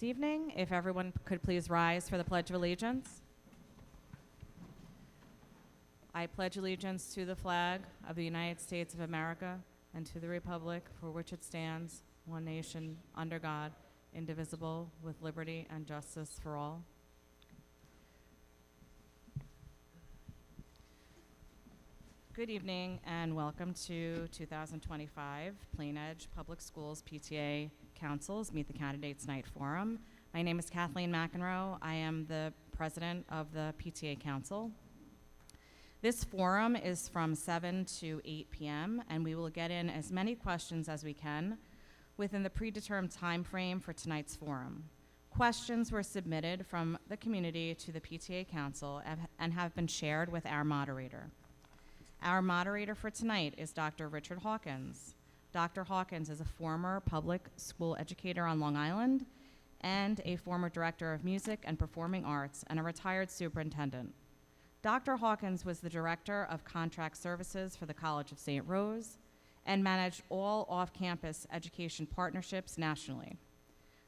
this evening. If everyone could please rise for the Pledge of Allegiance. I pledge allegiance to the flag of the United States of America and to the republic for which it stands, one nation, under God, indivisible, with liberty and justice for all. Good evening and welcome to 2025 Plainedge Public Schools PTA Council's Meet the Candidates Night Forum. My name is Kathleen McEnroe. I am the president of the PTA Council. This forum is from 7 to 8 p.m. and we will get in as many questions as we can within the predetermined time frame for tonight's forum. Questions were submitted from the community to the PTA Council and have been shared with our moderator. Our moderator for tonight is Dr. Richard Hawkins. Dr. Hawkins is a former public school educator on Long Island and a former director of music and performing arts and a retired superintendent. Dr. Hawkins was the director of contract services for the College of St. Rose and managed all off-campus education partnerships nationally.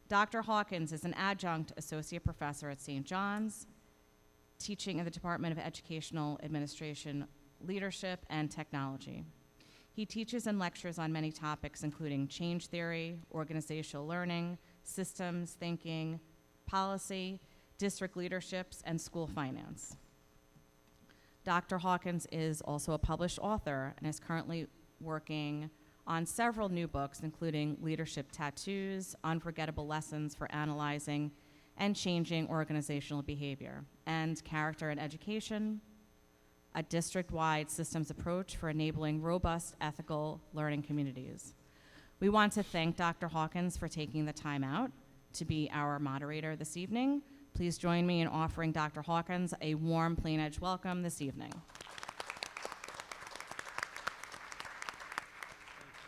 Dr. Hawkins is an adjunct associate professor at St. John's, teaching in the Department of Educational Administration, Leadership, and Technology. He teaches and lectures on many topics, including change theory, organizational learning, systems thinking, policy, district leaderships, and school finance. Dr. Hawkins is also a published author and is currently working on several new books, including Leadership Tattoos, Unforgettable Lessons for Analyzing and Changing Organizational Behavior, and Character in Education, a district-wide systems approach for enabling robust, ethical learning communities. We want to thank Dr. Hawkins for taking the time out to be our moderator this evening. Please join me in offering Dr. Hawkins a warm Plainedge welcome this evening. Thank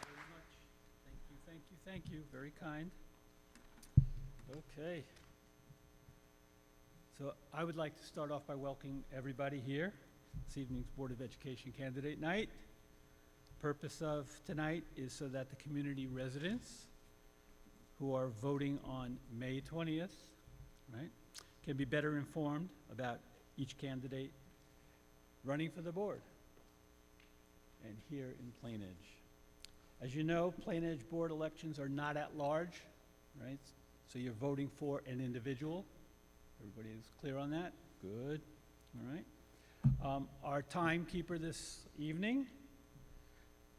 you very much. Thank you. Very kind. Okay. So I would like to start off by welcoming everybody here. This evening's Board of Education candidate night. Purpose of tonight is so that the community residents who are voting on May 20th, right, can be better informed about each candidate running for the board and here in Plainedge. As you know, Plainedge board elections are not at large, right? So you're voting for an individual. Everybody is clear on that? Good. All right. Our timekeeper this evening,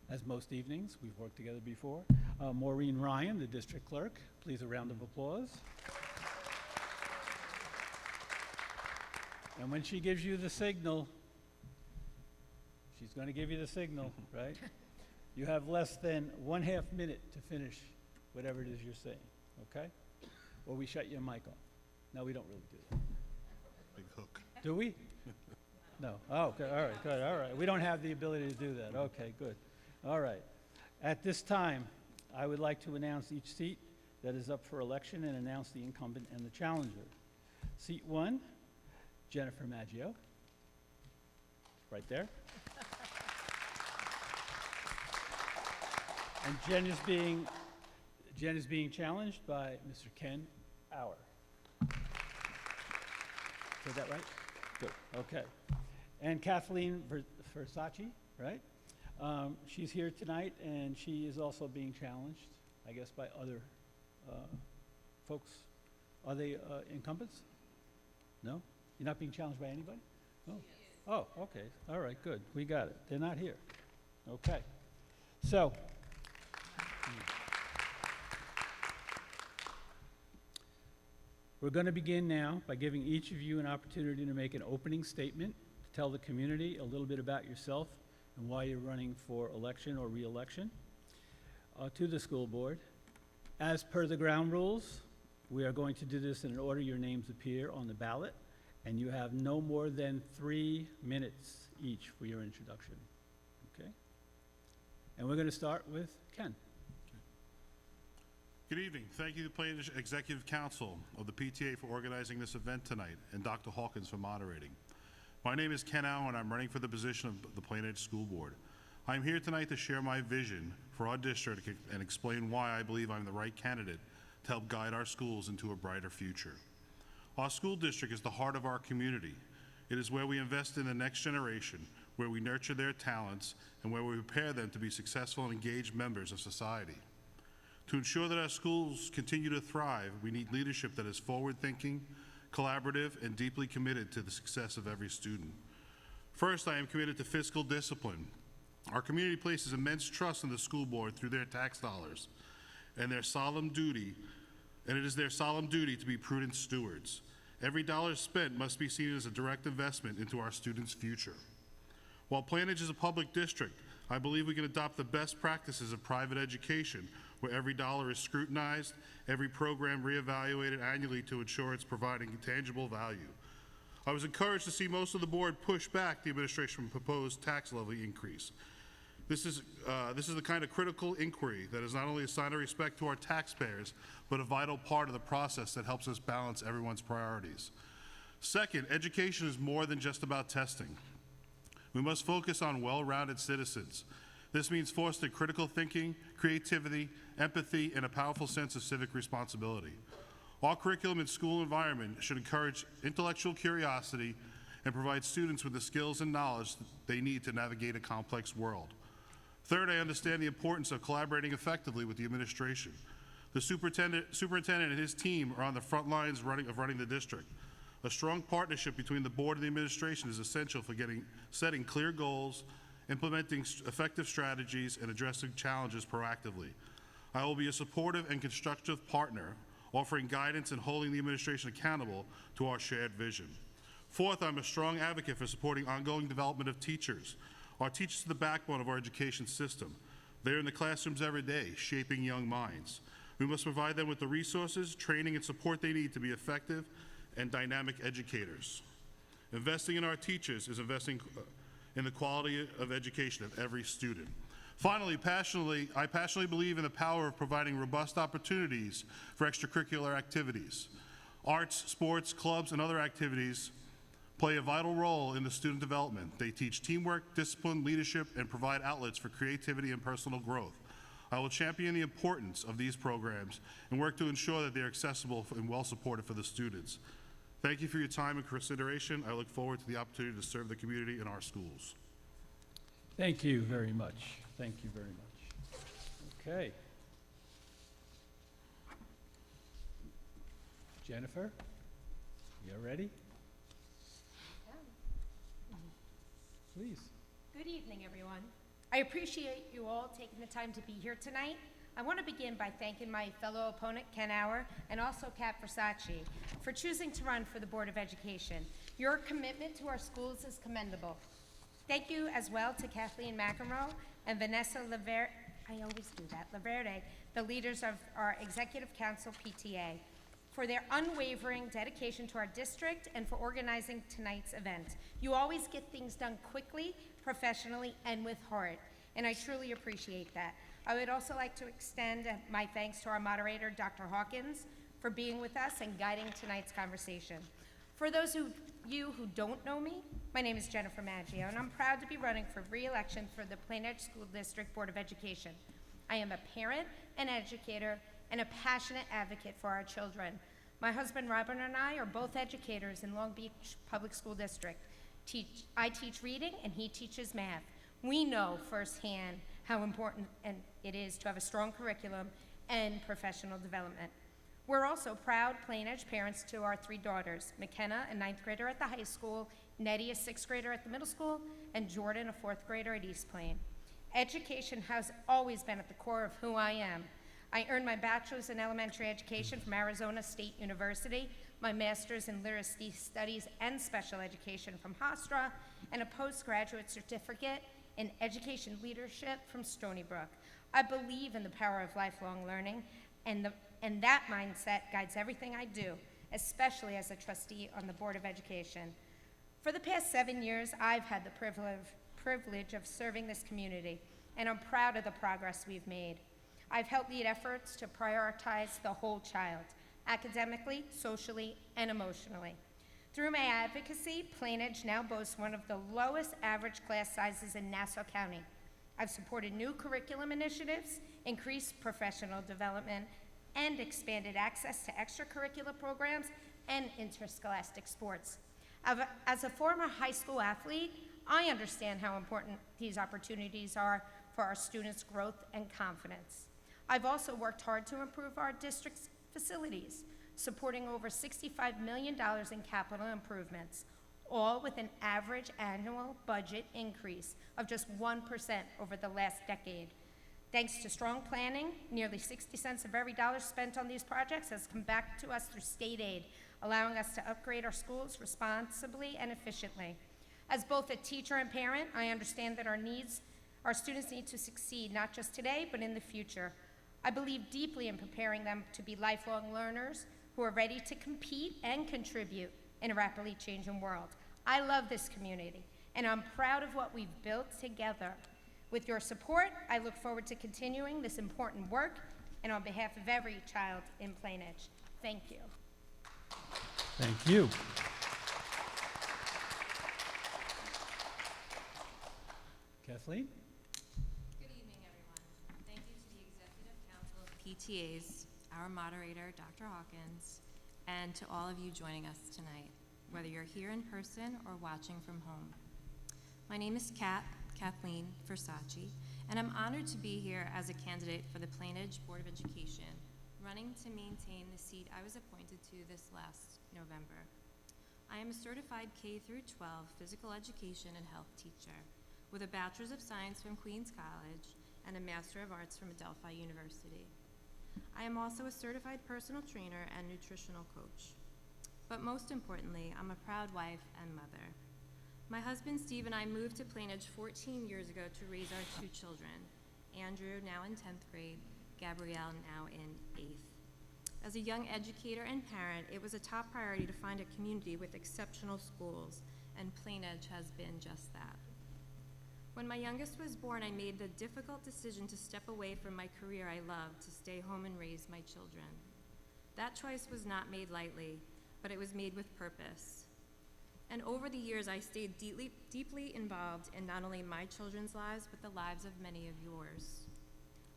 as most evenings, we've worked together before, Maureen Ryan, the district clerk. Please a round of applause. And when she gives you the signal, she's going to give you the signal, right? You have less than 1/2 minute to finish whatever it is you're saying, okay? Or we shut your mic off. No, we don't really do that. Big hook. Do we? No. Oh, okay. All right, good. All right. We don't have the ability to do that. Okay, good. All right. At this time, I would like to announce each seat that is up for election and announce the incumbent and the challenger. Seat 1, Jennifer Maggio. Right there. And Jen is being challenged by Mr. Ken Auer. Is that right? Good. Okay. And Kathleen Versace, right? She's here tonight, and she is also being challenged, I guess, by other folks. Are they incumbents? No? You're not being challenged by anybody? Oh. Oh, okay. All right, good. We got it. They're not here. Okay. So, we're going to begin now by giving each of you an opportunity to make an opening statement, to tell the community a little bit about yourself and why you're running for election or re-election to the school board. As per the ground rules, we are going to do this in an order your names appear on the ballot, and you have no more than 3 minutes each for your introduction, okay? And we're going to start with Ken. Good evening. Thank you to the Plainedge Executive Council of the PTA for organizing this event tonight, and Dr. Hawkins for moderating. My name is Ken Au, and I'm running for the position of the Plainedge School Board. I'm here tonight to share my vision for our district and explain why I believe I'm the right candidate to help guide our schools into a brighter future. Our school district is the heart of our community. It is where we invest in the next generation, where we nurture their talents, and where we prepare them to be successful and engaged members of society. To ensure that our schools continue to thrive, we need leadership that is forward-thinking, collaborative, and deeply committed to the success of every student. First, I am committed to fiscal discipline. Our community places immense trust in the school board through their tax dollars, and it is their solemn duty to be prudent stewards. Every dollar spent must be seen as a direct investment into our students' future. While Plainedge is a public district, I believe we can adopt the best practices of private education, where every dollar is scrutinized, every program reevaluated annually to ensure it's providing tangible value. I was encouraged to see most of the board push back the administration's proposed tax levy increase. This is the kind of critical inquiry that is not only a sign of respect to our taxpayers, but a vital part of the process that helps us balance everyone's priorities. Second, education is more than just about testing. We must focus on well-rounded citizens. This means fostering critical thinking, creativity, empathy, and a powerful sense of civic responsibility. Our curriculum and school environment should encourage intellectual curiosity and provide students with the skills and knowledge they need to navigate a complex world. Third, I understand the importance of collaborating effectively with the administration. The superintendent and his team are on the front lines of running the district. A strong partnership between the board and the administration is essential for setting clear goals, implementing effective strategies, and addressing challenges proactively. I will be a supportive and constructive partner, offering guidance and holding the administration accountable to our shared vision. Fourth, I'm a strong advocate for supporting ongoing development of teachers. Our teachers are the backbone of our education system. They're in the classrooms every day, shaping young minds. We must provide them with the resources, training, and support they need to be effective and dynamic educators. Investing in our teachers is investing in the quality of education of every student. Finally, I passionately believe in the power of providing robust opportunities for extracurricular activities. Arts, sports, clubs, and other activities play a vital role in the student development. They teach teamwork, discipline, leadership, and provide outlets for creativity and personal growth. I will champion the importance of these programs and work to ensure that they're accessible and well supported for the students. Thank you for your time and consideration. I look forward to the opportunity to serve the community in our schools. Thank you very much. Thank you very much. Okay. Jennifer, you ready? Please. Good evening, everyone. I appreciate you all taking the time to be here tonight. I want to begin by thanking my fellow opponent, Ken Auer, and also Kat Versace, for choosing to run for the Board of Education. Your commitment to our schools is commendable. Thank you as well to Kathleen McEnroe and Vanessa Laverde, the leaders of our Executive Council PTA, for their unwavering dedication to our district and for organizing tonight's event. You always get things done quickly, professionally, and with heart, and I truly appreciate that. I would also like to extend my thanks to our moderator, Dr. Hawkins, for being with us and guiding tonight's conversation. For those of you who don't know me, my name is Jennifer Maggio, and I'm proud to be running for re-election for the Plainedge School District Board of Education. I am a parent, an educator, and a passionate advocate for our children. My husband Robert and I are both educators in Long Beach Public School District. I teach reading and he teaches math. We know firsthand how important it is to have a strong curriculum and professional development. We're also proud Plainedge parents to our 3 daughters, McKenna, a 9th grader at the high school, Nettie, a 6th grader at the middle school, and Jordan, a 4th grader at East Plain. Education has always been at the core of who I am. I earned my bachelor's in elementary education from Arizona State University, my master's in literacy studies and special education from Hofstra, and a postgraduate certificate in education leadership from Stony Brook. I believe in the power of lifelong learning, and that mindset guides everything I do, especially as a trustee on the Board of Education. For the past 7 years, I've had the privilege of serving this community, and I'm proud of the progress we've made. I've helped lead efforts to prioritize the whole child, academically, socially, and emotionally. Through my advocacy, Plainedge now boasts one of the lowest average class sizes in Nassau County. I've supported new curriculum initiatives, increased professional development, and expanded access to extracurricular programs and interscholastic sports. As a former high school athlete, I understand how important these opportunities are for our students' growth and confidence. I've also worked hard to improve our district's facilities, supporting over $65 million in capital improvements, all with an average annual budget increase of just 1% over the last decade. Thanks to strong planning, nearly 60 cents of every dollar spent on these projects has come back to us through state aid, allowing us to upgrade our schools responsibly and efficiently. As both a teacher and parent, I understand that our students need to succeed, not just today, but in the future. I believe deeply in preparing them to be lifelong learners who are ready to compete and contribute in a rapidly changing world. I love this community, and I'm proud of what we've built together. With your support, I look forward to continuing this important work, and on behalf of every child in Plainedge, thank you. Thank you. Kathleen? Good evening, everyone. Thank you to the Executive Council of PTAs, our moderator, Dr. Hawkins, and to all of you joining us tonight, whether you're here in person or watching from home. My name is Kathleen Versace, and I'm honored to be here as a candidate for the Plainedge Board of Education, running to maintain the seat I was appointed to this last November. I am a certified K-12 physical education and health teacher with a Bachelor's of Science from Queens College and a Master of Arts from Adelphi University. I am also a certified personal trainer and nutritional coach. But most importantly, I'm a proud wife and mother. My husband Steve and I moved to Plainedge 14 years ago to raise our two children, Andrew now in 10th grade, Gabrielle now in 8th. As a young educator and parent, it was a top priority to find a community with exceptional schools, and Plainedge has been just that. When my youngest was born, I made the difficult decision to step away from my career I loved to stay home and raise my children. That choice was not made lightly, but it was made with purpose. And over the years, I stayed deeply involved in not only my children's lives, but the lives of many of yours.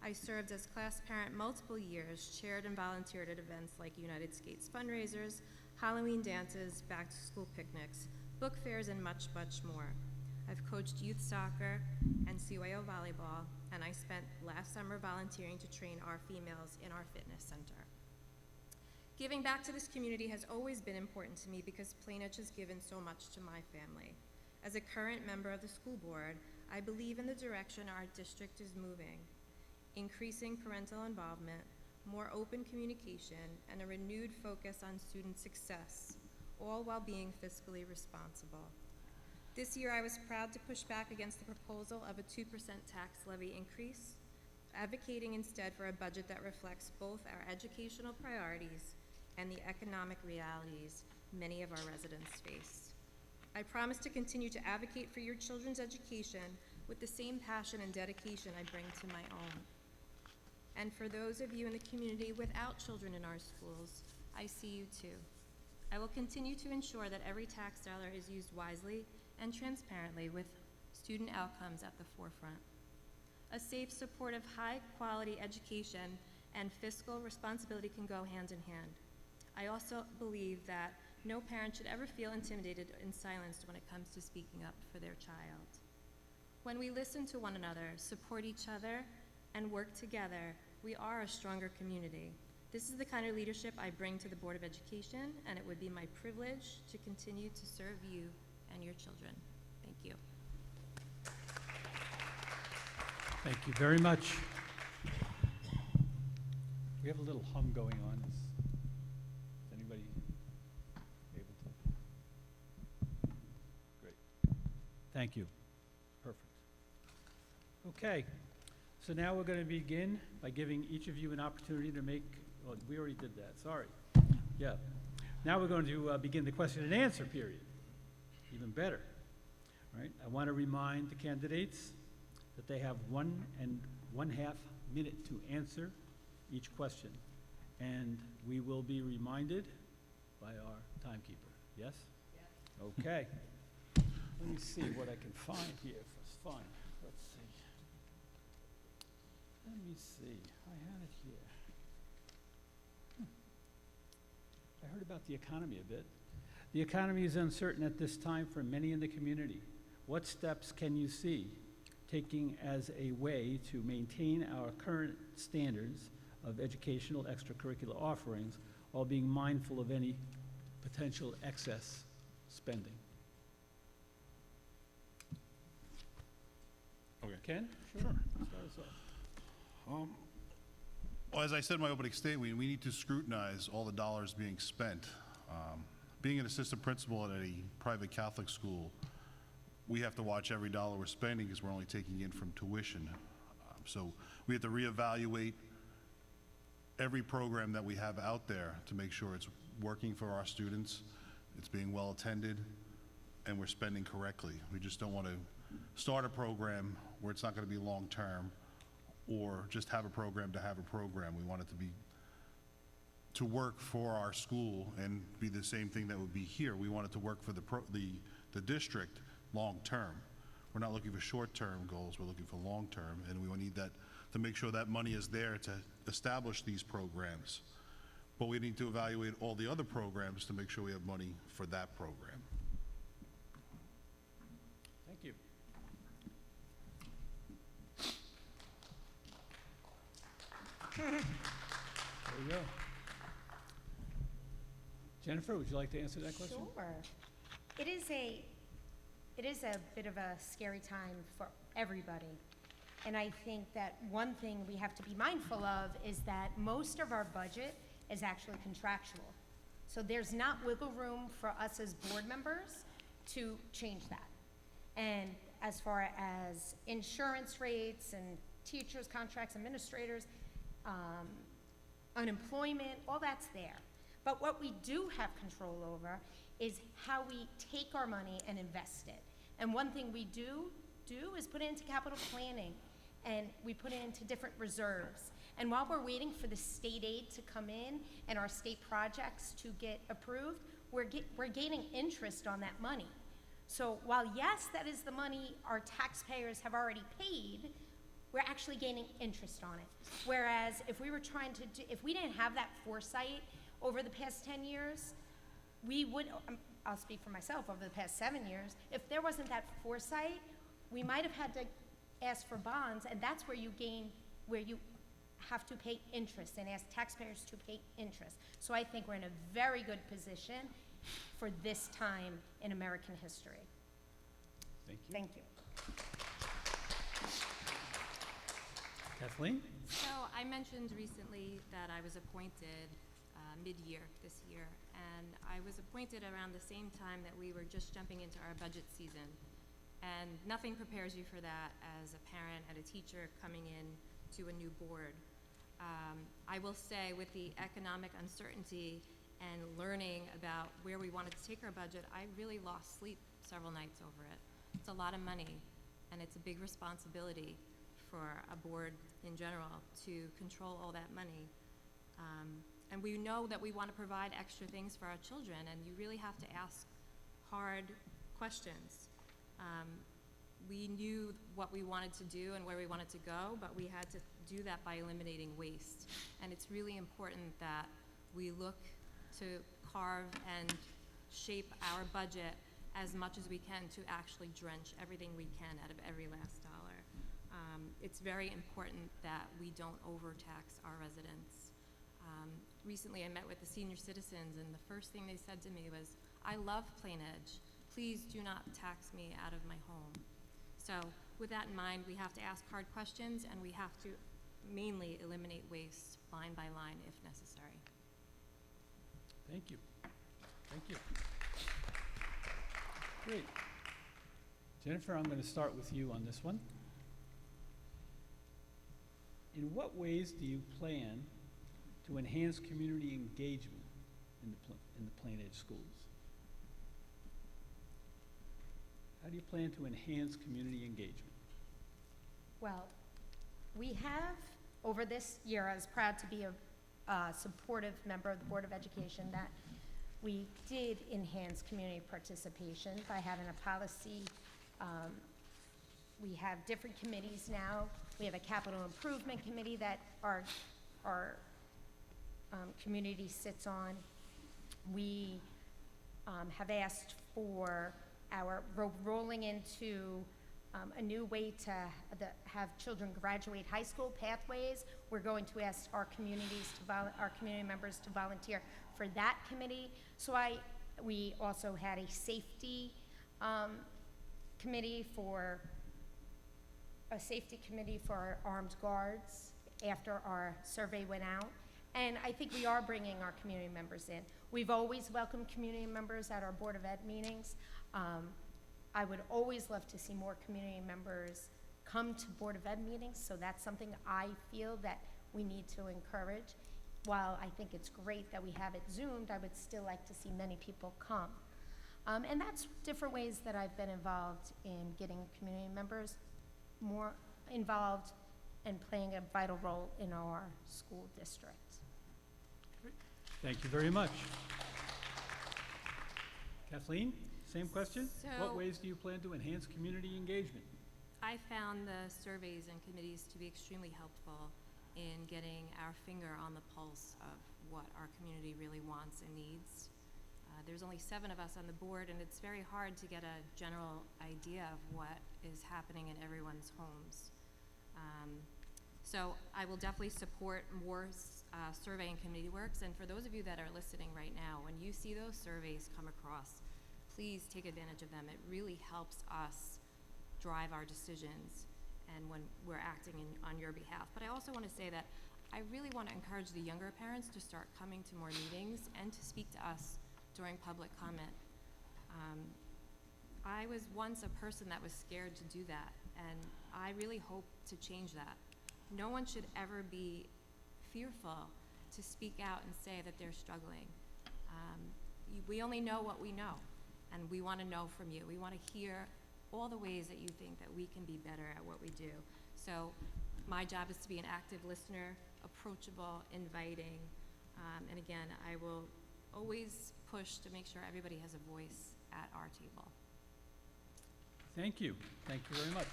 I served as class parent multiple years, chaired and volunteered at events like United Skates fundraisers, Halloween dances, back-to-school picnics, book fairs, and much, much more. I've coached youth soccer and CYO volleyball, and I spent last summer volunteering to train our females in our fitness center. Giving back to this community has always been important to me because Plainedge has given so much to my family. As a current member of the school board, I believe in the direction our district is moving, increasing parental involvement, more open communication, and a renewed focus on student success, all while being fiscally responsible. This year, I was proud to push back against the proposal of a 2% tax levy increase, advocating instead for a budget that reflects both our educational priorities and the economic realities many of our residents face. I promise to continue to advocate for your children's education with the same passion and dedication I bring to my own. And for those of you in the community without children in our schools, I see you too. I will continue to ensure that every tax dollar is used wisely and transparently with student outcomes at the forefront. A safe, supportive, high-quality education and fiscal responsibility can go hand in hand. I also believe that no parent should ever feel intimidated and silenced when it comes to speaking up for their child. When we listen to one another, support each other, and work together, we are a stronger community. This is the kind of leadership I bring to the Board of Education, and it would be my privilege to continue to serve you and your children. Thank you. Thank you very much. We have a little hum going on. Is anybody able to? Great. Thank you. Perfect. Okay. So now we're going to begin by giving each of you an opportunity to make, well, we already did that, sorry. Yeah. Now we're going to begin the question and answer period. Even better. All right. I want to remind the candidates that they have 1 1/2 minute to answer each question. And we will be reminded by our timekeeper. Yes? Yes. Okay. Let me see what I can find here for fun. Let's see. Let me see. I had it here. I heard about the economy a bit. The economy is uncertain at this time for many in the community. What steps can you see taking as a way to maintain our current standards of educational extracurricular offerings while being mindful of any potential excess spending? Okay. Ken? Sure. Start us off. Well, as I said in my opening statement, we need to scrutinize all the dollars being spent. Being an assistant principal at a private Catholic school, we have to watch every dollar we're spending because we're only taking in from tuition. So we have to reevaluate every program that we have out there to make sure it's working for our students, it's being well attended, and we're spending correctly. We just don't want to start a program where it's not going to be long-term, or just have a program to have a program. We want it to work for our school and be the same thing that would be here. We want it to work for the district long-term. We're not looking for short-term goals, we're looking for long-term, and we need that to make sure that money is there to establish these programs. But we need to evaluate all the other programs to make sure we have money for that program. Thank you. There you go. Jennifer, would you like to answer that question? Sure. It is a bit of a scary time for everybody. And I think that one thing we have to be mindful of is that most of our budget is actually contractual. So there's not wiggle room for us as board members to change that. And as far as insurance rates and teachers' contracts, administrators, unemployment, all that's there. But what we do have control over is how we take our money and invest it. And one thing we do is put it into capital planning, and we put it into different reserves. And while we're waiting for the state aid to come in and our state projects to get approved, we're gaining interest on that money. So while yes, that is the money our taxpayers have already paid, we're actually gaining interest on it. Whereas if we were trying to if we didn't have that foresight over the past 10 years, we would, I'll speak for myself, over the past 7 years, if there wasn't that foresight, we might have had to ask for bonds, and that's where you have to pay interest and ask taxpayers to pay interest. So I think we're in a very good position for this time in American history. Thank you. Thank you. Kathleen? So I mentioned recently that I was appointed mid-year this year, and I was appointed around the same time that we were just jumping into our budget season. And nothing prepares you for that as a parent and a teacher coming in to a new board. I will say, with the economic uncertainty and learning about where we wanted to take our budget, I really lost sleep several nights over it. It's a lot of money, and it's a big responsibility for a board in general to control all that money. And we know that we want to provide extra things for our children, and you really have to ask hard questions. We knew what we wanted to do and where we wanted to go, but we had to do that by eliminating waste. And it's really important that we look to carve and shape our budget as much as we can to actually drench everything we can out of every last dollar. It's very important that we don't overtax our residents. Recently I met with the senior citizens, and the first thing they said to me was, "I love Plainedge. Please do not tax me out of my home." So with that in mind, we have to ask hard questions, and we have to mainly eliminate waste line by line if necessary. Thank you. Thank you. Great. Jennifer, I'm going to start with you on this one. In what ways do you plan to enhance community engagement in the Plainedge schools? How do you plan to enhance community engagement? Well, we have, over this year, I was proud to be a supportive member of the Board of Education, that we did enhance community participation by having a policy. We have different committees now. We have a capital improvement committee that our community sits on. We have asked for rolling into a new way to have children graduate high school pathways. We're going to ask our community members to volunteer for that committee. So we also had a safety committee for our armed guards after our survey went out. And I think we are bringing our community members in. We've always welcomed community members at our Board of Ed meetings. I would always love to see more community members come to Board of Ed meetings, so that's something I feel that we need to encourage. While I think it's great that we have it Zoomed, I would still like to see many people come. And that's different ways that I've been involved in getting community members more involved and playing a vital role in our school district. Thank you very much. Kathleen, same question? What So- ways do you plan to enhance community engagement? I found the surveys and committees to be extremely helpful in getting our finger on the pulse of what our community really wants and needs. There's only 7 of us on the board, and it's very hard to get a general idea of what is happening in everyone's homes. So I will definitely support more survey and committee works, and for those of you that are listening right now, when you see those surveys come across, please take advantage of them. It really helps us drive our decisions and when we're acting on your behalf. But I also want to say that I really want to encourage the younger parents to start coming to more meetings and to speak to us during public comment. I was once a person that was scared to do that, and I really hope to change that. No one should ever be fearful to speak out and say that they're struggling. We only know what we know, and we want to know from you. We want to hear all the ways that you think that we can be better at what we do. So my job is to be an active listener, approachable, inviting, and again, I will always push to make sure everybody has a voice at our table. Thank you. Thank you very much.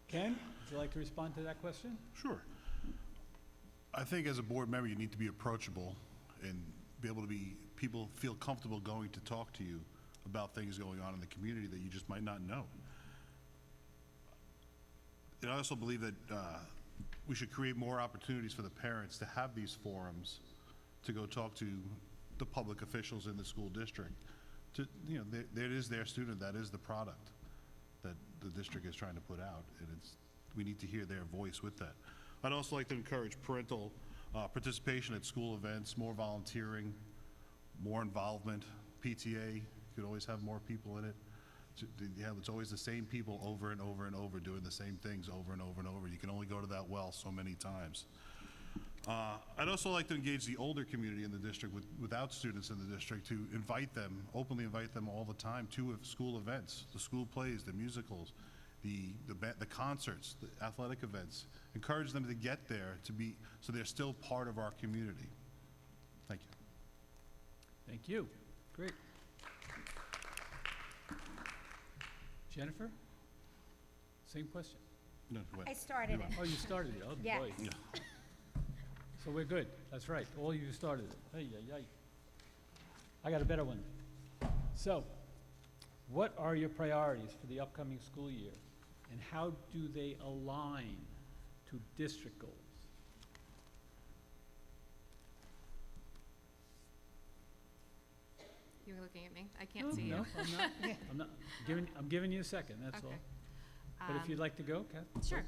Ken, would you like to respond to that question? Sure. I think as a board member, you need to be approachable and be able to people feel comfortable going to talk to you about things going on in the community that you just might not know. And I also believe that we should create more opportunities for the parents to have these forums to go talk to the public officials in the school district. That is their student, that is the product that the district is trying to put out, and we need to hear their voice with that. I'd also like to encourage parental participation at school events, more volunteering, more involvement. PTA could always have more people in it. It's always the same people over and over and over doing the same things over and over and over. You can only go to that well so many times. I'd also like to engage the older community in the district without students in the district, to openly invite them all the time to school events, the school plays, the musicals, the concerts, the athletic events. Encourage them to get there so they're still part of our community. Thank you. Thank you. Great. Jennifer? Same question. No, go ahead. I started it. Oh, you started it. Oh, Yes. boy. Yeah. So we're good. That's right. All you started it. Ay, ay, ay. I got a better one. So, what are your priorities for the upcoming school year, and how do they align to district goals? You're looking at me? I can't see you. No, I'm not. I'm giving you a second, that's all. Okay. But if you'd like to go, Kath? Sure.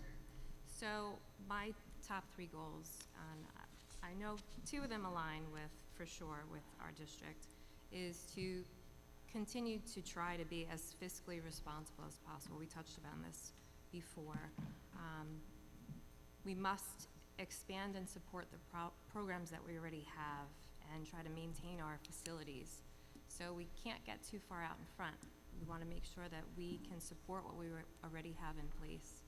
So my top 3 goals, and I know 2 of them align for sure, with our district, is to continue to try to be as fiscally responsible as possible. We touched upon this before. We must expand and support the programs that we already have and try to maintain our facilities. So we can't get too far out in front. We want to make sure that we can support what we already have in place.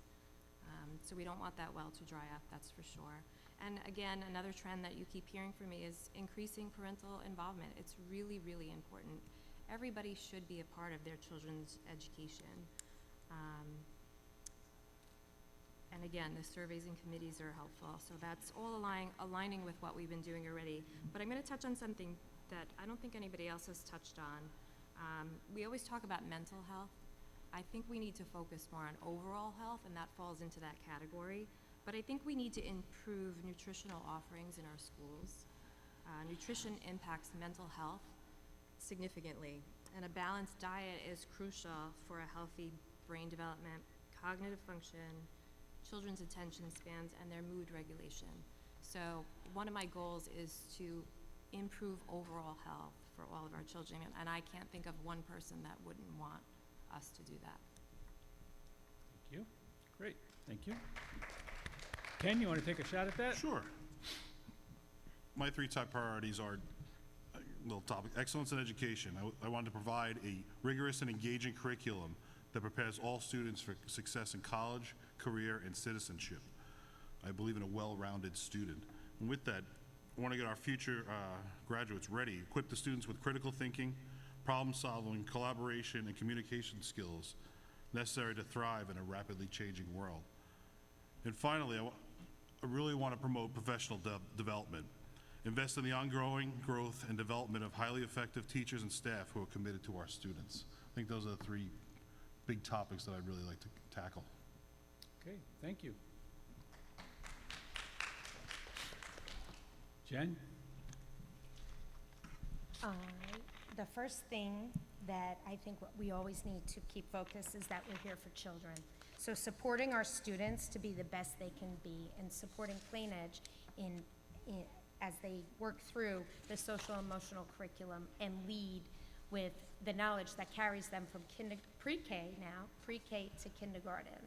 So we don't want that well to dry up, that's for sure. And again, another trend that you keep hearing from me is increasing parental involvement. It's really, really important. Everybody should be a part of their children's education. And again, the surveys and committees are helpful. So that's all aligning with what we've been doing already. But I'm going to touch on something that I don't think anybody else has touched on. We always talk about mental health. I think we need to focus more on overall health, and that falls into that category. But I think we need to improve nutritional offerings in our schools. Nutrition impacts mental health significantly, and a balanced diet is crucial for a healthy brain development, cognitive function, children's attention spans, and their mood regulation. So one of my goals is to improve overall health for all of our children, and I can't think of one person that wouldn't want us to do that. Thank you. Great, thank you. Ken, you want to take a shot at that? Sure. My three top priorities are a little topic: excellence in education. I want to provide a rigorous and engaging curriculum that prepares all students for success in college, career, and citizenship. I believe in a well-rounded student. And with that, I want to get our future graduates ready, equip the students with critical thinking, problem-solving, collaboration, and communication skills necessary to thrive in a rapidly changing world. And finally, I really want to promote professional development. Invest in the ongoing growth and development of highly effective teachers and staff who are committed to our students. I think those are the three big topics that I'd really like to tackle. Okay, thank you. Jen? The first thing that I think what we always need to keep focused is that we're here for children. So supporting our students to be the best they can be, and supporting Plainedge as they work through the social emotional curriculum and lead with the knowledge that carries them from pre-K to kindergarten.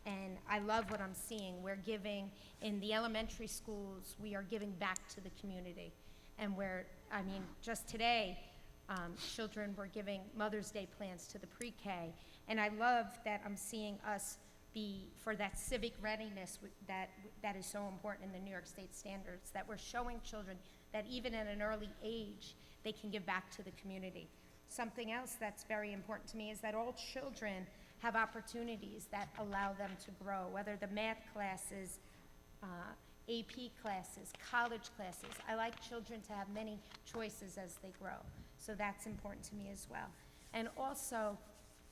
And I love what I'm seeing. We're giving, in the elementary schools, we are giving back to the community. And just today, children were giving Mother's Day plans to the pre-K. And I love that I'm seeing us be, for that civic readiness that is so important in the New York State standards, that we're showing children that even at an early age, they can give back to the community. Something else that's very important to me is that all children have opportunities that allow them to grow, whether the math classes, AP classes, college classes. I like children to have many choices as they grow. So that's important to me as well. And also,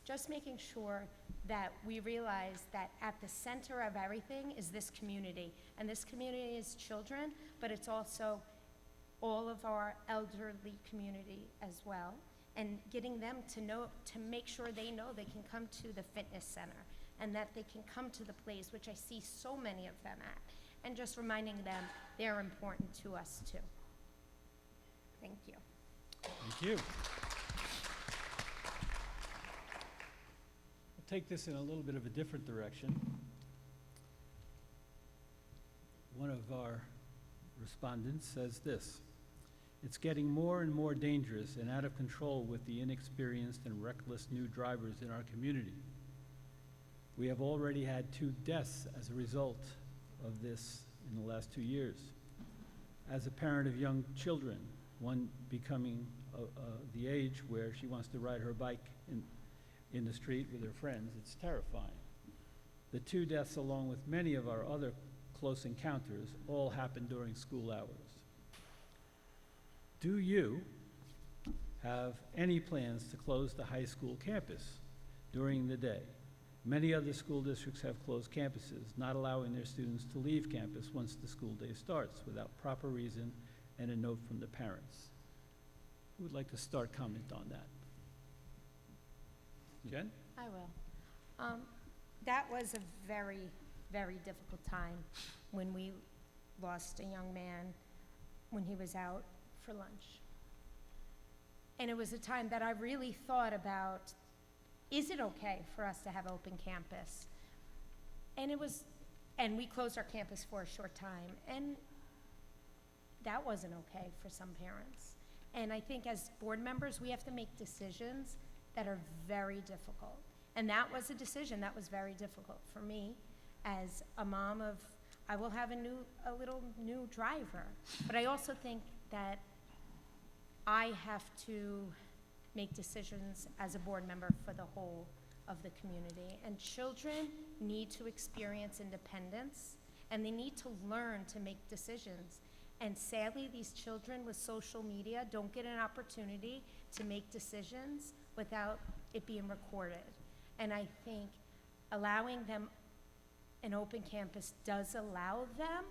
just making sure that we realize that at the center of everything is this community. And this community is children, but it's also all of our elderly community as well. And getting them to know, to make sure they know they can come to the fitness center and that they can come to the plays, which I see so many of them at, and just reminding them they're important to us too. Thank you. Thank you. We'll take this in a little bit of a different direction. One of our respondents says this: "It's getting more and more dangerous and out of control with the inexperienced and reckless new drivers in our community. We have already had 2 deaths as a result of this in the last 2 years. As a parent of young children, one becoming the age where she wants to ride her bike in the street with her friends, it's terrifying. The 2 deaths, along with many of our other close encounters, all happened during school hours. Do you have any plans to close the high school campus during the day? Many other school districts have closed campuses, not allowing their students to leave campus once the school day starts without proper reason and a note from the parents." Who would like to start comment on that? Jen? I will. That was a very, very difficult time when we lost a young man when he was out for lunch. And it was a time that I really thought about, is it okay for us to have open campus? And we closed our campus for a short time, and that wasn't okay for some parents. And I think as board members, we have to make decisions that are very difficult. And that was a decision that was very difficult for me as a mom of, I will have a little new driver. But I also think that I have to make decisions as a board member for the whole of the community. And children need to experience independence, and they need to learn to make decisions. And sadly, these children with social media don't get an opportunity to make decisions without it being recorded. And I think allowing them an open campus does allow them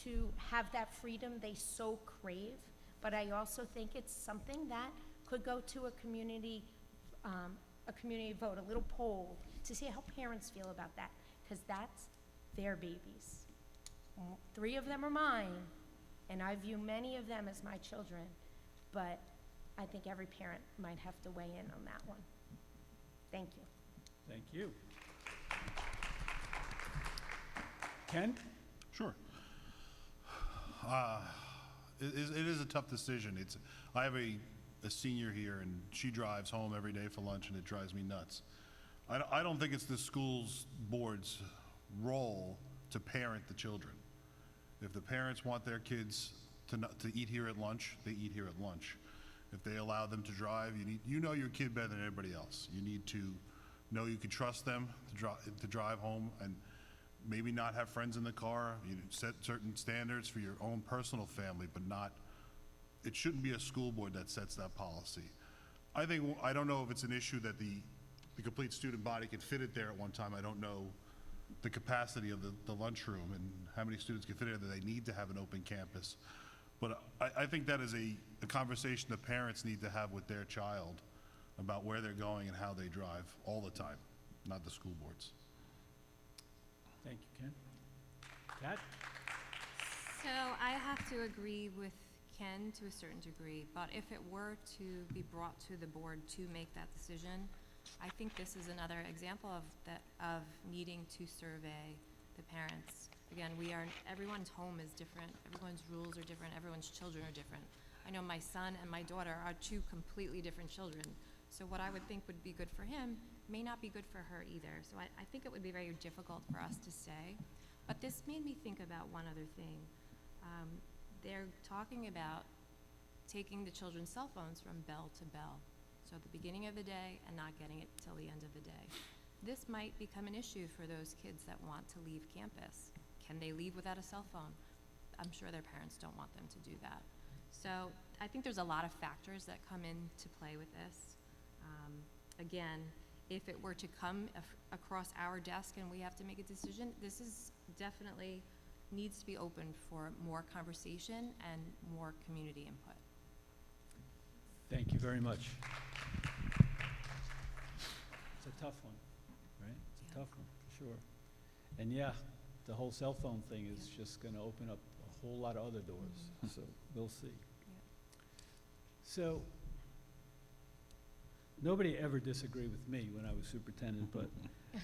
to have that freedom they so crave, but I also think it's something that could go to a community vote, a little poll, to see how parents feel about that, because that's their babies. 3 of them are mine, and I view many of them as my children, but I think every parent might have to weigh in on that one. Thank you. Thank you. Ken? Sure. It is a tough decision. I have a senior here, and she drives home every day for lunch, and it drives me nuts. I don't think it's the school's board's role to parent the children. If the parents want their kids to eat here at lunch, they eat here at lunch. If they allow them to drive, you know your kid better than everybody else. You need to know you can trust them to drive home, and maybe not have friends in the car. You set certain standards for your own personal family, but it shouldn't be a school board that sets that policy. I don't know if it's an issue that the complete student body can fit it there at one time. I don't know the capacity of the lunchroom and how many students can fit in there that they need to have an open campus. But I think that is a conversation the parents need to have with their child about where they're going and how they drive all the time, not the school boards. Thank you, Ken. Kat? So I have to agree with Ken to a certain degree, but if it were to be brought to the board to make that decision, I think this is another example of needing to survey the parents. Again, everyone's home is different, everyone's rules are different, everyone's children are different. I know my son and my daughter are 2 completely different children, so what I would think would be good for him may not be good for her either. So I think it would be very difficult for us to say. But this made me think about one other thing. They're talking about taking the children's cell phones from bell to bell. So at the beginning of the day and not getting it till the end of the day. This might become an issue for those kids that want to leave campus. Can they leave without a cell phone? I'm sure their parents don't want them to do that. So I think there's a lot of factors that come into play with this. Again, if it were to come across our desk and we have to make a decision, this is definitely needs to be open for more conversation and more community input. Thank you very much. It's a tough one, right? It's a tough one, for sure. And yeah, the whole cell phone thing is just going to open up a whole lot of other doors, so we'll see. So, nobody ever disagreed with me when I was superintendent, but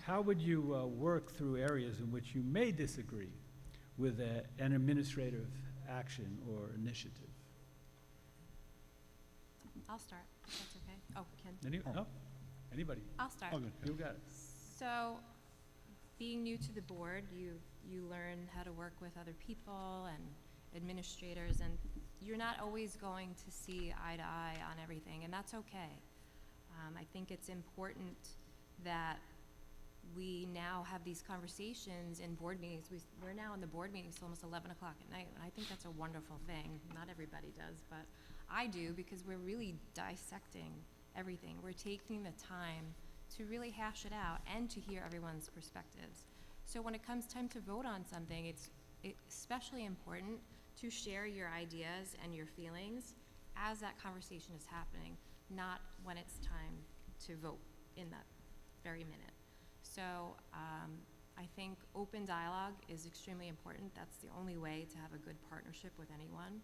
how would you work through areas in which you may disagree with an administrative action or initiative? I'll start, if that's okay. Oh, Ken. No? Anybody? I'll start. Okay. You got it. So, being new to the board, you learn how to work with other people and administrators, and you're not always going to see eye to eye on everything, and that's okay. I think it's important that we now have these conversations in board meetings. We're now in the board meetings till almost 11 o'clock at night, and I think that's a wonderful thing. Not everybody does, but I do, because we're really dissecting everything. We're taking the time to really hash it out and to hear everyone's perspectives. So when it comes time to vote on something, it's especially important to share your ideas and your feelings as that conversation is happening, not when it's time to vote in that very minute. So I think open dialogue is extremely important. That's the only way to have a good partnership with anyone.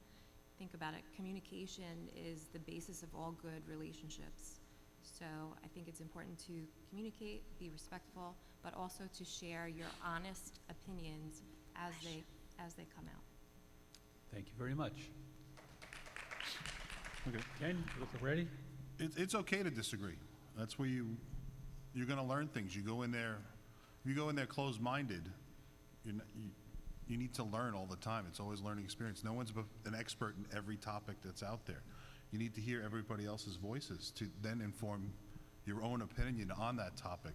Think about it, communication is the basis of all good relationships. So I think it's important to communicate, be respectful, but also to share your honest opinions as they come out. Thank you very much. Okay. Ken, you look ready? It's okay to disagree. That's where you're going to learn things. You go in there closed-minded, you need to learn all the time. It's always learning experience. No one's an expert in every topic that's out there. You need to hear everybody else's voices to then inform your own opinion on that topic.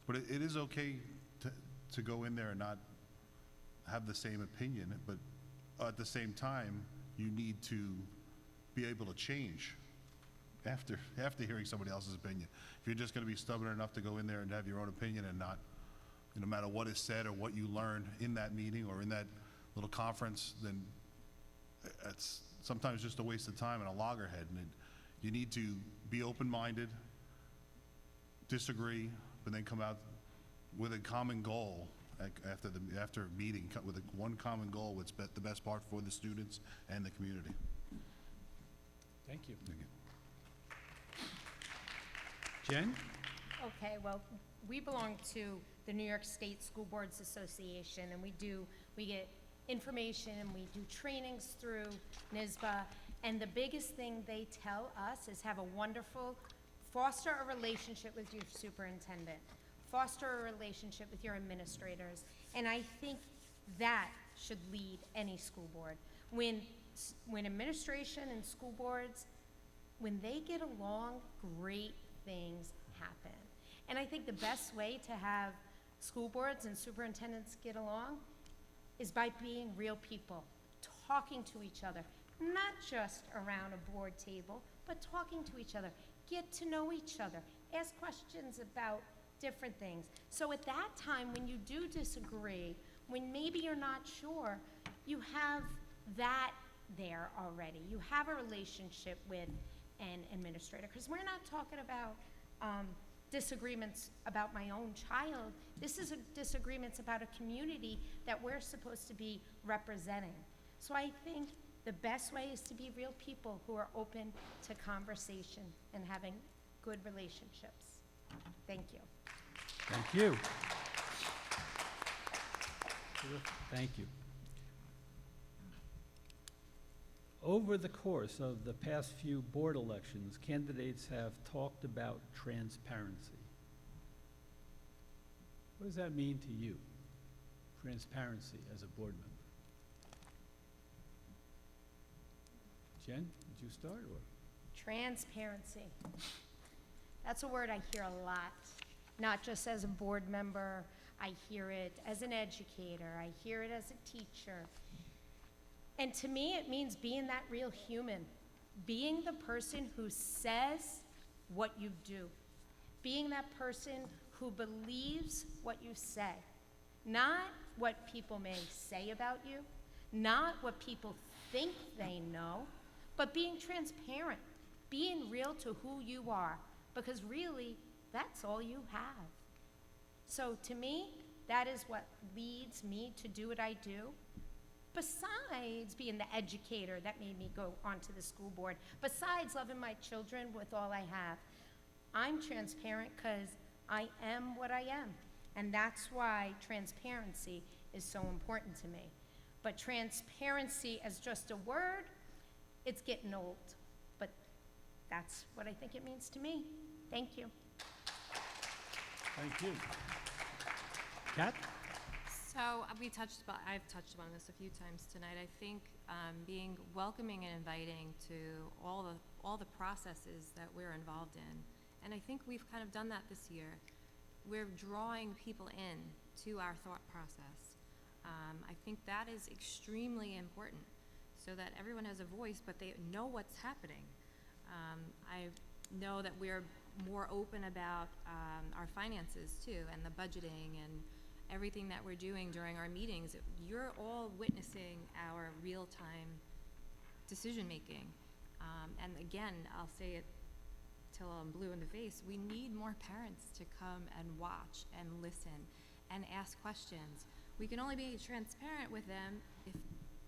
But it is okay to go in there and not have the same opinion, but at the same time, you need to be able to change after hearing somebody else's opinion. If you're just going to be stubborn enough to go in there and have your own opinion and not, no matter what is said or what you learn in that meeting or in that little conference, then it's sometimes just a waste of time and a loggerhead. And you need to be open-minded, disagree, but then come out with a common goal after a meeting, with one common goal, what's the best part for the students and the community. Thank you. Thank you. Jen? Okay, well, we belong to the New York State School Boards Association, and we get information, and we do trainings through NYSBA, and the biggest thing they tell us is foster a relationship with your superintendent, foster a relationship with your administrators, and I think that should lead any school board. When administration and school boards, when they get along, great things happen. And I think the best way to have school boards and superintendents get along is by being real people, talking to each other, not just around a board table, but talking to each other, get to know each other, ask questions about different things. So at that time, when you do disagree, when maybe you're not sure, you have that there already. You have a relationship with an administrator, because we're not talking about disagreements about my own child. This is disagreements about a community that we're supposed to be representing. So I think the best way is to be real people who are open to conversation and having good relationships. Thank you. Thank you. Thank you. Over the course of the past few board elections, candidates have talked about transparency. What does that mean to you, transparency as a board member? Jen, did you start, or? Transparency. That's a word I hear a lot, not just as a board member. I hear it as an educator. I hear it as a teacher. And to me, it means being that real human, being the person who says what you do, being that person who believes what you say, not what people may say about you, not what people think they know, but being transparent, being real to who you are, because really, that's all you have. So to me, that is what leads me to do what I do. Besides being the educator that made me go onto the school board, besides loving my children with all I have, I'm transparent because I am what I am. And that's why transparency is so important to me. But transparency as just a word, it's getting old. But that's what I think it means to me. Thank you. Thank you. Kat? So I've touched upon this a few times tonight. I think being welcoming and inviting to all the processes that we're involved in, and I think we've kind of done that this year. We're drawing people in to our thought process. I think that is extremely important, so that everyone has a voice, but they know what's happening. I know that we're more open about our finances too, and the budgeting and everything that we're doing during our meetings. You're all witnessing our real-time decision-making. And again, I'll say it till I'm blue in the face, we need more parents to come and watch and listen and ask questions. We can only be transparent with them if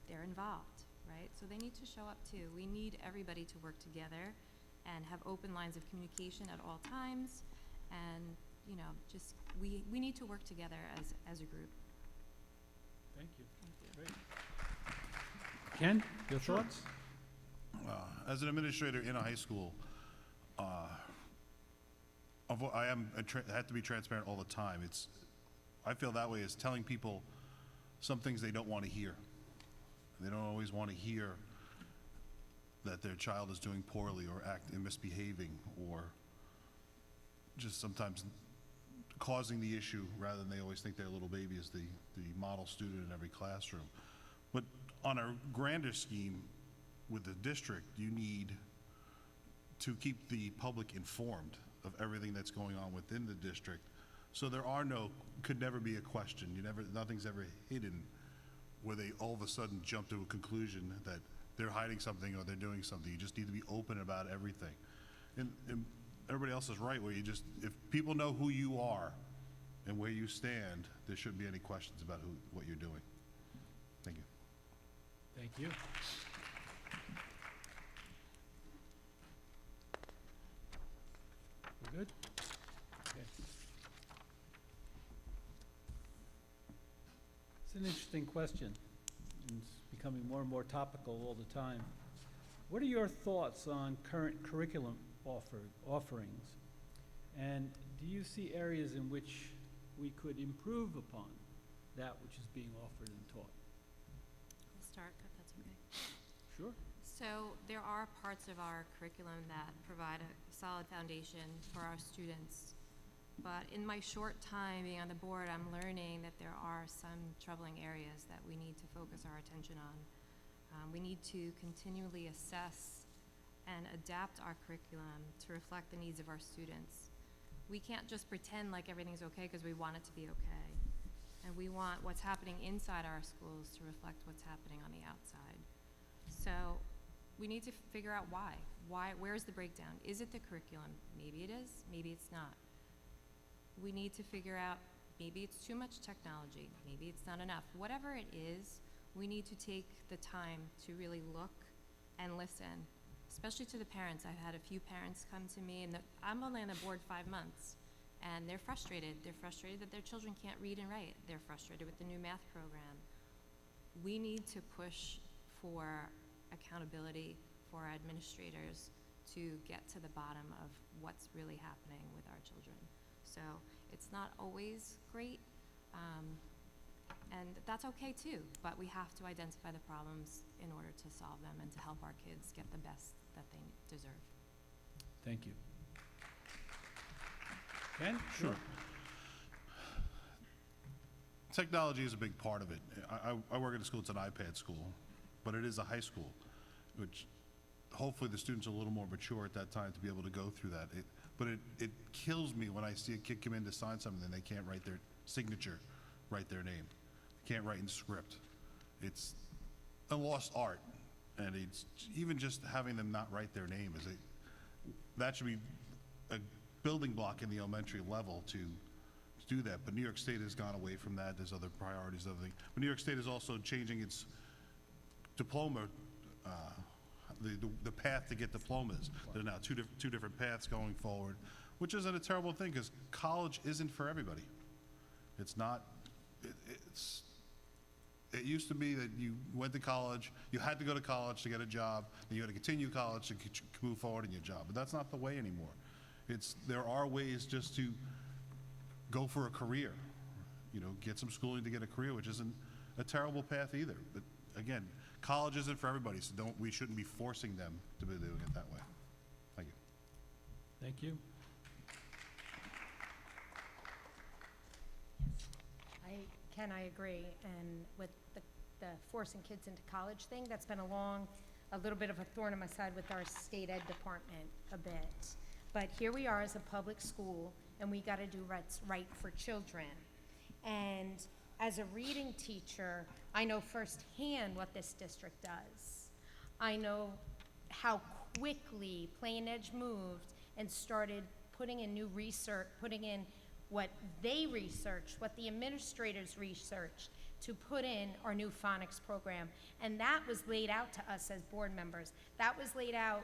they're involved, right? So they need to show up too. We need everybody to work together and have open lines of communication at all times, and just we need to work together as a group. Thank you. Thank you. Great. Ken, your thoughts? As an administrator in a high school, I have to be transparent all the time. I feel that way is telling people some things they don't want to hear. They don't always want to hear that their child is doing poorly or misbehaving or just sometimes causing the issue rather than they always think their little baby is the model student in every classroom. But on a grander scheme with the district, you need to keep the public informed of everything that's going on within the district. So there could never be a question. Nothing's ever hidden where they all of a sudden jump to a conclusion that they're hiding something or they're doing something. You just need to be open about everything. And everybody else is right, where if people know who you are and where you stand, there shouldn't be any questions about what you're doing. Thank you. Thank you. We're good? Okay. It's an interesting question. And it's becoming more and more topical all the time. What are your thoughts on current curriculum offerings? And do you see areas in which we could improve upon that which is being offered and taught? I'll start, if that's okay. Sure. So there are parts of our curriculum that provide a solid foundation for our students. But in my short time being on the board, I'm learning that there are some troubling areas that we need to focus our attention on. We need to continually assess and adapt our curriculum to reflect the needs of our students. We can't just pretend like everything's okay because we want it to be okay. And we want what's happening inside our schools to reflect what's happening on the outside. So we need to figure out why. Where's the breakdown? Is it the curriculum? Maybe it is, maybe it's not. We need to figure out, maybe it's too much technology, maybe it's not enough. Whatever it is, we need to take the time to really look and listen, especially to the parents. I've had a few parents come to me, and I'm only on the board 5 months, and they're frustrated. They're frustrated that their children can't read and write. They're frustrated with the new math program. We need to push for accountability for our administrators to get to the bottom of what's really happening with our children. So it's not always great, and that's okay too, but we have to identify the problems in order to solve them and to help our kids get the best that they deserve. Thank you. Ken? Sure. Technology is a big part of it. I work at a school, it's an iPad school, but it is a high school, which hopefully the students are a little more mature at that time to be able to go through that. But it kills me when I see a kid come in to sign something and they can't write their signature, write their name, can't write in script. It's a lost art, and it's even just having them not write their name that should be a building block in the elementary level to do that. But New York State has gone away from that. There's other priorities, other things. But New York State is also changing its diploma. The path to get diplomas. There are now two different paths going forward, which isn't a terrible thing because college isn't for everybody. It's not. It used to be that you went to college, you had to go to college to get a job, then you had to continue college to move forward in your job. But that's not the way anymore. There are ways just to go for a career, get some schooling to get a career, which isn't a terrible path either. But again, college isn't for everybody, so we shouldn't be forcing them to be doing it that way. Thank you. Thank you. I agree, and with the forcing kids into college thing, that's been a little bit of a thorn in my side with our state ed department a bit. But here we are as a public school, and we gotta do what's right for children. And as a reading teacher, I know firsthand what this district does. I know how quickly Plainedge moved and started putting in new research, putting in what they researched, what the administrators researched, to put in our new phonics program. And that was laid out to us as board members. That was laid out,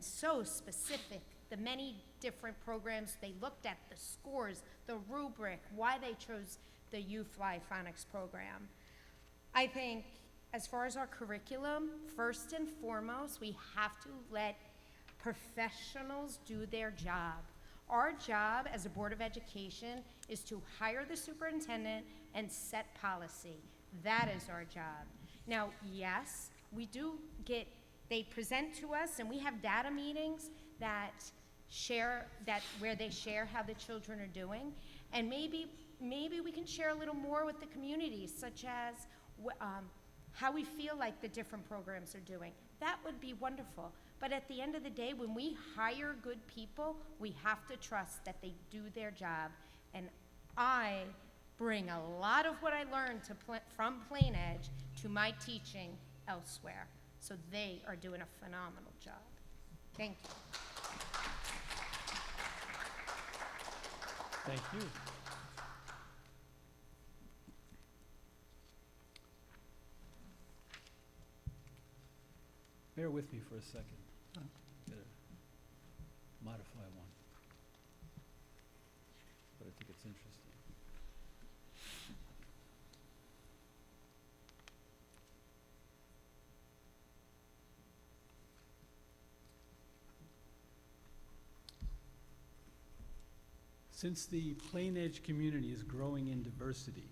so specific. The many different programs, they looked at the scores, the rubric, why they chose the U-Fly phonics program. I think as far as our curriculum, first and foremost, we have to let professionals do their job. Our job as a Board of Education is to hire the superintendent and set policy. That is our job. Now, yes, they present to us, and we have data meetings that share that, where they share how the children are doing. And maybe we can share a little more with the community, such as how we feel like the different programs are doing. That would be wonderful. But at the end of the day, when we hire good people, we have to trust that they do their job. And I bring a lot of what I learned from Plainedge to my teaching elsewhere. So they are doing a phenomenal job. Thank you. Thank you. Bear with me for a second. Gotta modify one. But I think it's interesting. Since the Plainedge community is growing in diversity,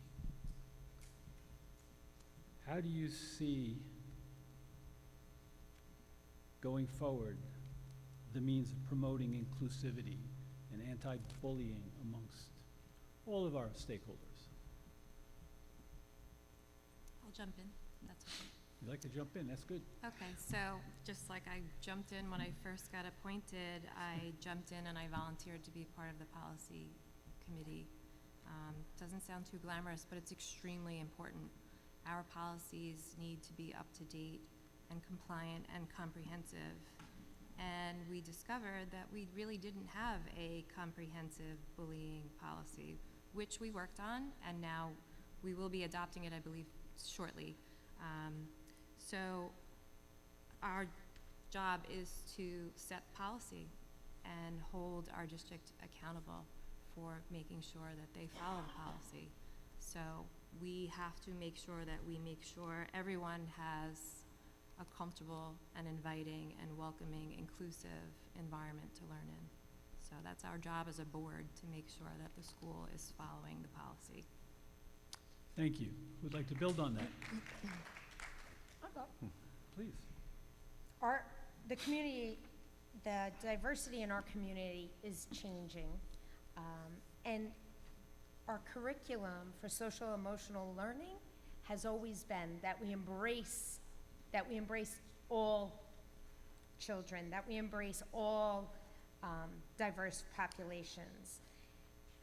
how do you see going forward the means of promoting inclusivity and anti-bullying amongst all of our stakeholders? I'll jump in, that's okay. You'd like to jump in? That's good. Okay, so just like I jumped in when I first got appointed, I jumped in and I volunteered to be part of the policy committee. Doesn't sound too glamorous, but it's extremely important. Our policies need to be up to date and compliant and comprehensive. And we discovered that we really didn't have a comprehensive bullying policy, which we worked on, and now we will be adopting it, I believe, shortly. So our job is to set policy and hold our district accountable for making sure that they follow the policy. So we have to make sure that we make sure everyone has a comfortable and inviting and welcoming, inclusive environment to learn in. So that's our job as a board, to make sure that the school is following the policy. Thank you. Who'd like to build on that? Please. The community, the diversity in our community is changing. And our curriculum for social emotional learning has always been that we embrace all children, that we embrace all diverse populations.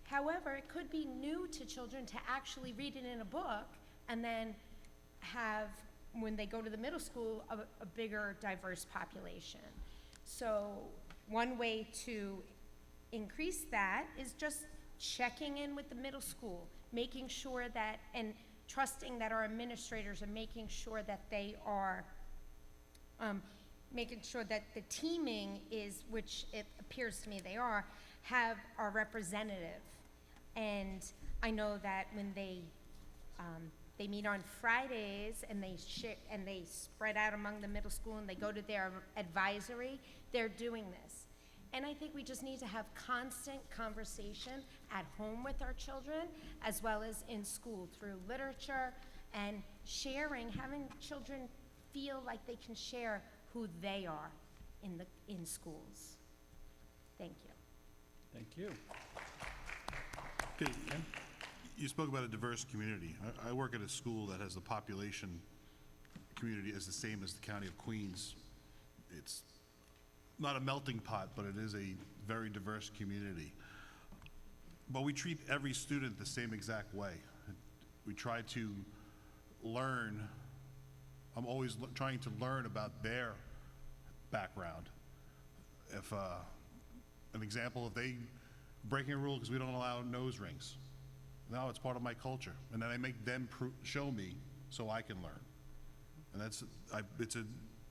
However, it could be new to children to actually read it in a book and then have, when they go to the middle school, a bigger diverse population. So one way to increase that is just checking in with the middle school, making sure that, and trusting that our administrators are making sure that they are, making sure that the teaming is, which it appears to me they are representative. And I know that when they meet on Fridays and they spread out among the middle school and they go to their advisory, they're doing this. And I think we just need to have constant conversation at home with our children, as well as in school through literature and sharing, having children feel like they can share who they are in schools. Thank you. Thank you. Okay, you spoke about a diverse community. I work at a school that has the population community as the same as the County of Queens. It's not a melting pot, but it is a very diverse community. But we treat every student the same exact way. We try to learn. I'm always trying to learn about their background. If an example, if they breaking a rule because we don't allow nose rings, no, it's part of my culture, and then I make them show me so I can learn. And it's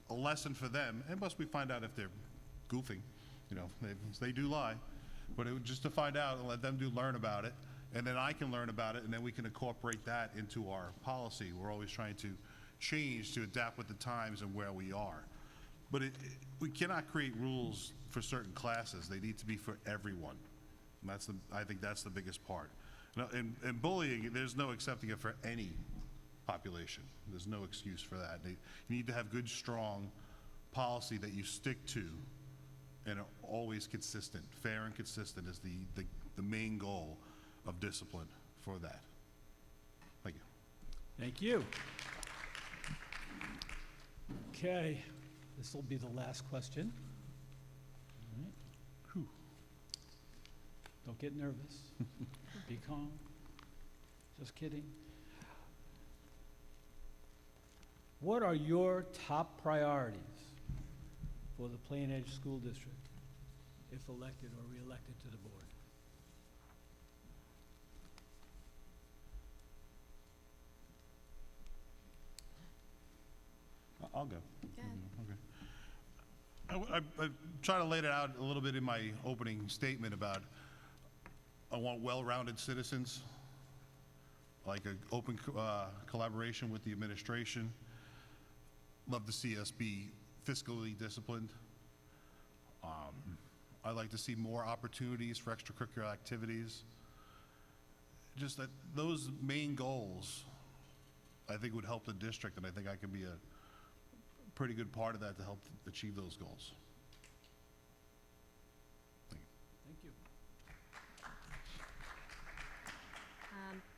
a lesson for them. And plus, we find out if they're goofing, you know, they do lie, but it was just to find out and let them learn about it, and then I can learn about it, and then we can incorporate that into our policy. We're always trying to change to adapt with the times and where we are. But we cannot create rules for certain classes. They need to be for everyone. And I think that's the biggest part. And bullying, there's no accepting it for any population. There's no excuse for that. You need to have good, strong policy that you stick to and are always consistent. Fair and consistent is the main goal of discipline for that. Thank you. Thank you. Okay, this will be the last question. All right. Whew. Don't get nervous. Be calm. Just kidding. What are your top priorities for the Plainedge School District if elected or re-elected to the board? I'll go. Go ahead. Okay. I try to lay it out a little bit in my opening statement about I want well-rounded citizens, like an open collaboration with the administration. Love to see us be fiscally disciplined. I'd like to see more opportunities for extracurricular activities. Just that those main goals, I think, would help the district, and I think I can be a pretty good part of that to help achieve those goals. Thank you. Thank you.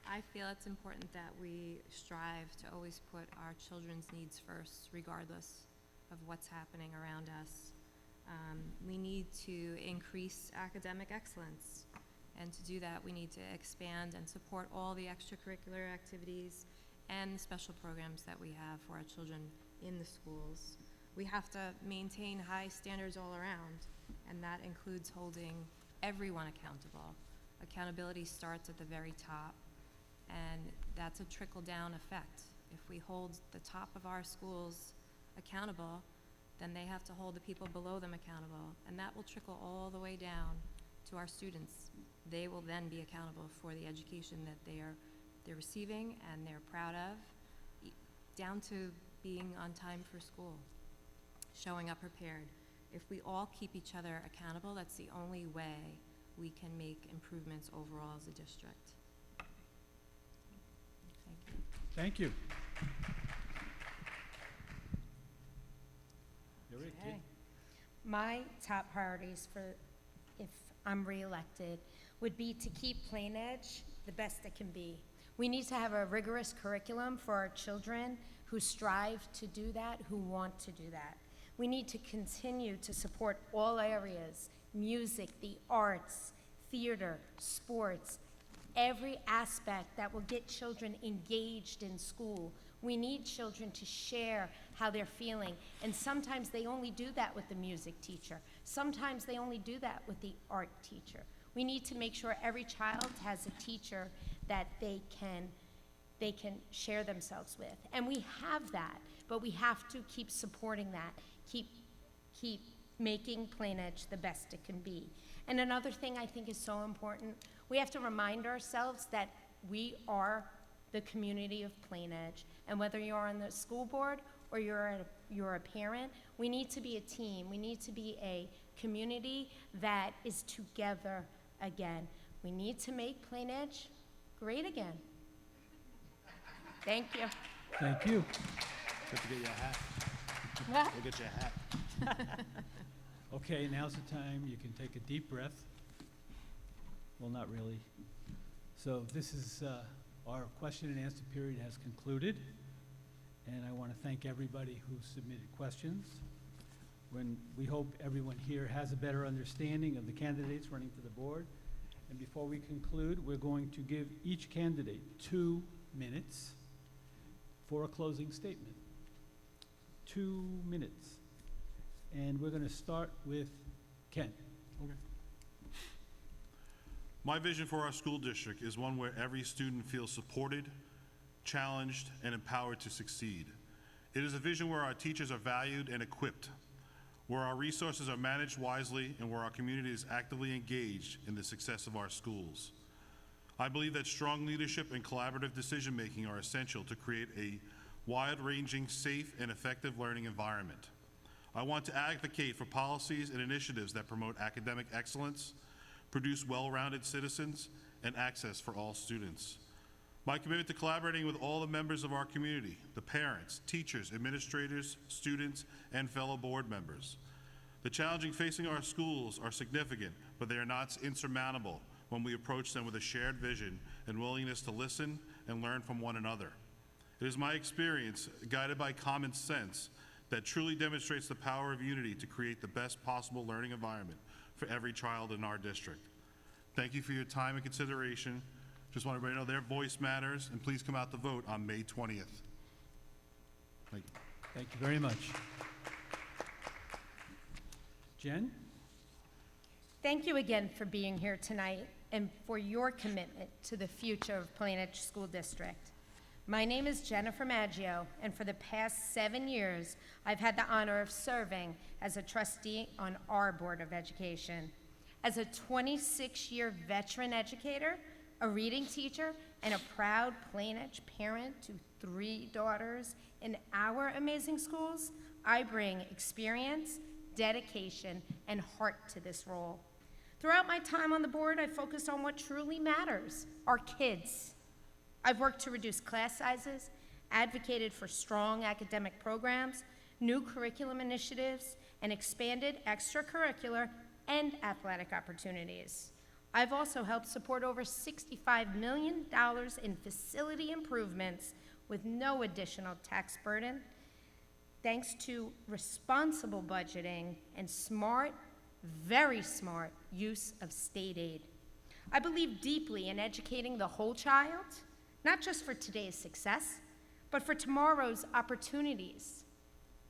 I feel it's important that we strive to always put our children's needs first, regardless of what's happening around us. We need to increase academic excellence, and to do that, we need to expand and support all the extracurricular activities and the special programs that we have for our children in the schools. We have to maintain high standards all around, and that includes holding everyone accountable. Accountability starts at the very top, and that's a trickle-down effect. If we hold the top of our schools accountable, then they have to hold the people below them accountable, and that will trickle all the way down to our students. They will then be accountable for the education that they're receiving and they're proud of, down to being on time for school, showing up prepared. If we all keep each other accountable, that's the only way we can make improvements overall as a district. Thank you. Thank you. You're right, Kate. Okay. My top priorities for if I'm reelected would be to keep Plainedge the best it can be. We need to have a rigorous curriculum for our children who strive to do that, who want to do that. We need to continue to support all areas, music, the arts, theater, sports, every aspect that will get children engaged in school. We need children to share how they're feeling, and sometimes they only do that with the music teacher. Sometimes they only do that with the art teacher. We need to make sure every child has a teacher that they can share themselves with. And we have that, but we have to keep supporting that, keep making Plainedge the best it can be. And another thing I think is so important, we have to remind ourselves that we are the community of Plainedge, and whether you're on the school board or you're a parent, we need to be a team. We need to be a community that is together again. We need to make Plainedge great again. Thank you. Thank you. Good to get you a hat. What? We'll get you a hat. Okay, now's the time you can take a deep breath. Well, not really. So this is, our question and answer period has concluded, and I want to thank everybody who submitted questions. We hope everyone here has a better understanding of the candidates running for the board. And before we conclude, we're going to give each candidate 2 minutes for a closing statement. 2 minutes. And we're going to start with Ken. Okay. My vision for our school district is one where every student feels supported, challenged, and empowered to succeed. It is a vision where our teachers are valued and equipped, where our resources are managed wisely, and where our community is actively engaged in the success of our schools. I believe that strong leadership and collaborative decision-making are essential to create a wide-ranging, safe, and effective learning environment. I want to advocate for policies and initiatives that promote academic excellence, produce well-rounded citizens, and access for all students. My commitment to collaborating with all the members of our community, the parents, teachers, administrators, students, and fellow board members. The challenges facing our schools are significant, but they are not insurmountable when we approach them with a shared vision and willingness to listen and learn from one another. It is my experience, guided by common sense, that truly demonstrates the power of unity to create the best possible learning environment for every child in our district. Thank you for your time and consideration. Just want everybody to know their voice matters, and please come out to vote on May 20th. Thank you. Thank you very much. Jen? Thank you again for being here tonight and for your commitment to the future of Plainedge School District. My name is Jennifer Maggio, and for the past 7 years, I've had the honor of serving as a trustee on our Board of Education. As a 26-year veteran educator, a reading teacher, and a proud Plainedge parent to 3 daughters in our amazing schools, I bring experience, dedication, and heart to this role. Throughout my time on the board, I focused on what truly matters, our kids. I've worked to reduce class sizes, advocated for strong academic programs, new curriculum initiatives, and expanded extracurricular and athletic opportunities. I've also helped support over $65 million in facility improvements with no additional tax burden, thanks to responsible budgeting and smart, very smart use of state aid. I believe deeply in educating the whole child, not just for today's success, but for tomorrow's opportunities.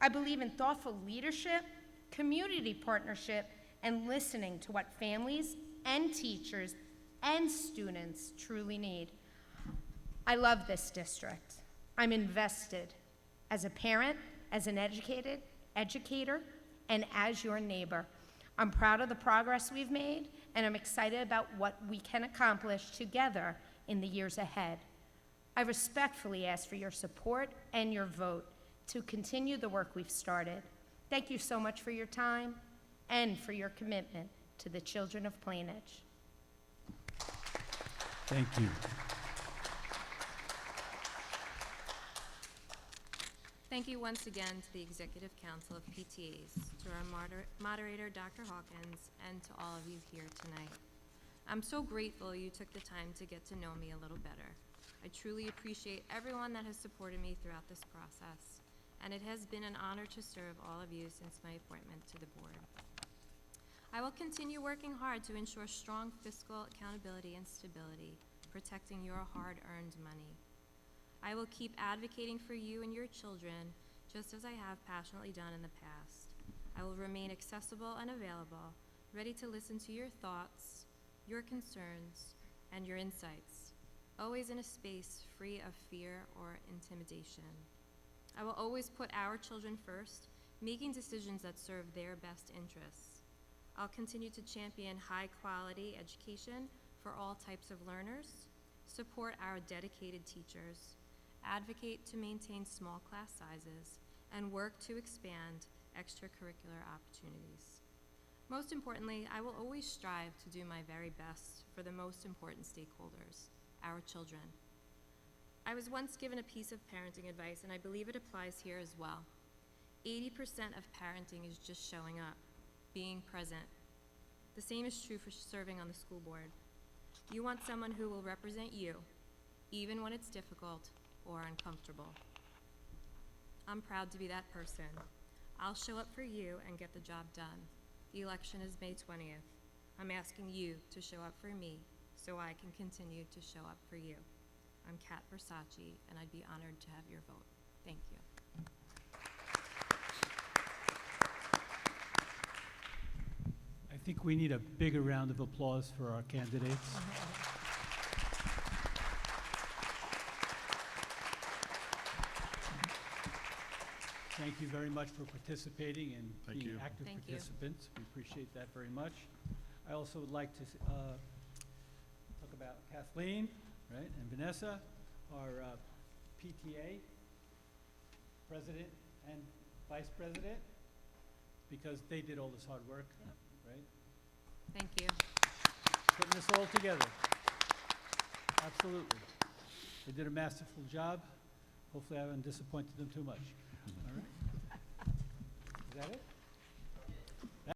I believe in thoughtful leadership, community partnership, and listening to what families and teachers and students truly need. I love this district. I'm invested as a parent, as an educator, and as your neighbor. I'm proud of the progress we've made, and I'm excited about what we can accomplish together in the years ahead. I respectfully ask for your support and your vote to continue the work we've started. Thank you so much for your time and for your commitment to the children of Plainedge. Thank you. Thank you once again to the Executive Council of PTAs, to our moderator, Dr. Hawkins, and to all of you here tonight. I'm so grateful you took the time to get to know me a little better. I truly appreciate everyone that has supported me throughout this process, and it has been an honor to serve all of you since my appointment to the board. I will continue working hard to ensure strong fiscal accountability and stability, protecting your hard-earned money. I will keep advocating for you and your children, just as I have passionately done in the past. I will remain accessible and available, ready to listen to your thoughts, your concerns, and your insights, always in a space free of fear or intimidation. I will always put our children first, making decisions that serve their best interests. I'll continue to champion high-quality education for all types of learners, support our dedicated teachers, advocate to maintain small class sizes, and work to expand extracurricular opportunities. Most importantly, I will always strive to do my very best for the most important stakeholders, our children. I was once given a piece of parenting advice, and I believe it applies here as well. 80% of parenting is just showing up, being present. The same is true for serving on the school board. You want someone who will represent you, even when it's difficult or uncomfortable. I'm proud to be that person. I'll show up for you and get the job done. The election is May 20th. I'm asking you to show up for me so I can continue to show up for you. I'm Kat Versace, and I'd be honored to have your vote. Thank you. I think we need a bigger round of applause for our candidates. Thank you very much for participating and Thank being you. active Thank you. participants. We appreciate that very much. I also would like to talk about Kathleen, right, and Vanessa, our PTA president and vice president, because they did all this hard work, right? Thank you. Putting this all together. Absolutely. They did a masterful job. Hopefully I haven't disappointed them too much. All right? Is that it?